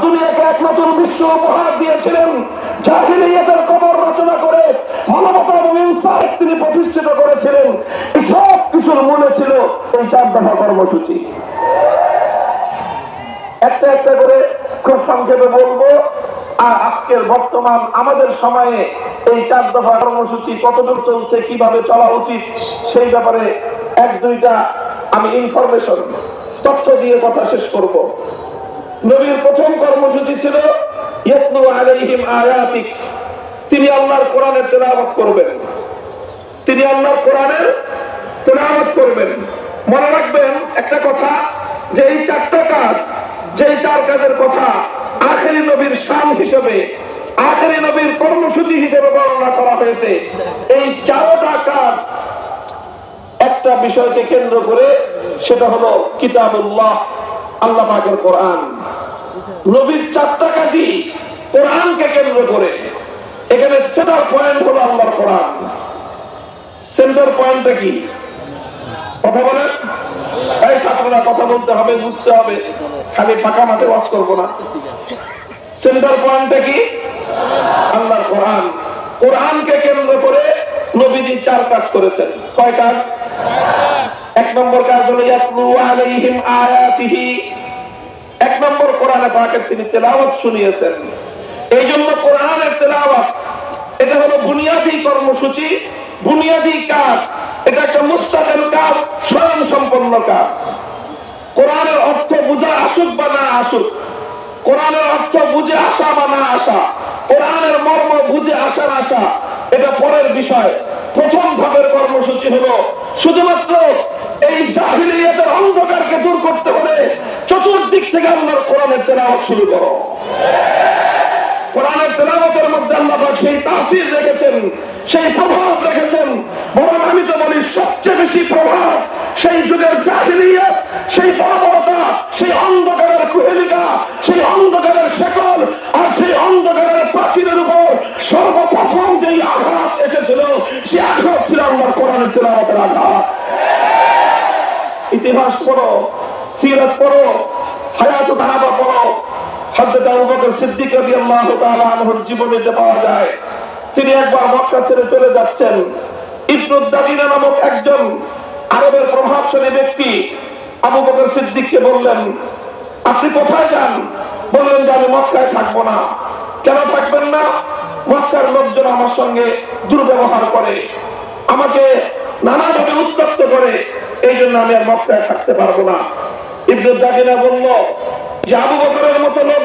দুনিয়াকে এক নতুন বিশ্ব উপহার দিয়েছিলেন। জাহিলিয়াতের কবর রচনা করে মানবতা এবং ইনসাফ তিনি প্রতিষ্ঠিত করেছিলেন। সব কিছুর মূলে ছিল এই 4 দফা কর্মসূচি। একটা একটা করে খুব সংক্ষেপে বলবো। আর আজকের বর্তমান আমাদের সময়ে এই 4 দফা কর্মসূচি কতদূর চলছে, কিভাবে চলা উচিত, সেই ব্যাপারে 1-2টা আমি ইনফরমেশন তথ্য দিয়ে কথা শেষ করব। নবীর প্রথম কর্মসূচি ছিল ইয়াতলু আলাইহিম আয়াতিক, তিনি আল্লাহর কোরআনের তেলাওয়াত করবেন। তিনি আল্লাহর কোরআনের তেলাওয়াত করবেন। মনে রাখবেন একটা কথা, যে এই 4টা কাজ, যেই 4 কাজের কথা আখেরি নবীর শান হিসেবে, আখেরি নবীর কর্মসূচি হিসেবে বর্ণনা করা হয়েছে, এই 4টা কাজ একটা বিষয়কে কেন্দ্র করে, সেটা হলো কিতাবুল্লাহ, আল্লাহ পাকের কোরআন। নবীর 4টা কাজই কোরআনকে কেন্দ্র করে। এখানে সেন্টার পয়েন্ট হলো আল্লাহর কোরআন। সেন্টার পয়েন্টটা কি? কথা বলেন। এই ছাত্ররা কথা বলতে হবে, বুঝতে হবে, খালি ফাঁকা মাঠে ওয়াজ করবো না। সেন্টার পয়েন্টটা কি? আল্লাহর কোরআন। কোরআনকে কেন্দ্র করে নবীজি 4 কাজ করেছেন। কয় কাজ? 1 নম্বর কাজ হলো ইয়াতলু আলাইহিম আয়াতিহি। 1 নম্বর কোরআনে পাকের তিনি তেলাওয়াত শুনিয়েছেন। এই জন্য কোরআনের তেলাওয়াত এটা হলো বুনিয়াদী কর্মসূচি, বুনিয়াদী কাজ। এটা একটা মুস্তাকিল কাজ, স্বয়ং সম্পন্ন কাজ। কোরআনের অর্থ বুঝা আসুক বা না আসুক, কোরআনের অর্থ বুঝে আসা বা না আসা, কোরআনের মর্ম বুঝে আসা না আসা, এটা পরের বিষয়। প্রথম ধাপের কর্মসূচি হলো শুধুমাত্র এই জাহিলিয়াতের অন্ধকারকে দূর করতে হলে চতুর্দিক থেকে আল্লাহর কোরআনের তেলাওয়াত শুরু করো। কোরআনের তেলাওয়াতের মধ্যে আল্লাহ পাক সেই তাসির রেখেছেন, সেই প্রভাব রেখেছেন। বরং আমি তো বলি সবচেয়ে বেশি প্রভাব সেই যুগের জাহিলিয়াত, সেই বর্বরতা, সেই অন্ধকারের কুহেলিকা, সেই অন্ধকারের শেকল আর সেই অন্ধকারের প্রাচীরের উপর সর্বপ্রথম যেই আঘাত এসেছিল, সে আঘাত ছিল আল্লাহর কোরআনের তেলাওয়াতের আঘাত। ইতিহাস পড়ো, সিরাত পড়ো, হায়াতুত সাহাবা পড়ো। হযরত আবু বকর সিদ্দিক রাদিয়াল্লাহু তাআলা আনহুর জীবনীতে পাওয়া যায়, তিনি একবার মক্কা ছেড়ে চলে যাচ্ছেন। ইবনু দাবিনা নামক একজন আরবের প্রভাবশালী ব্যক্তি আবু বকর সিদ্দিককে বললেন, আপনি কোথায় যান? বললেন যে আমি মক্কায় থাকবো না। কেন থাকবেন না? মক্কার লোকজন আমার সঙ্গে দুর্ব্যবহার করে, আমাকে নানাভাবে উত্তপ্ত করে, এই জন্য আমি আর মক্কায় থাকতে পারবো না। ইবনু দাবিনা বলল যে আবু বকরের মতো লোক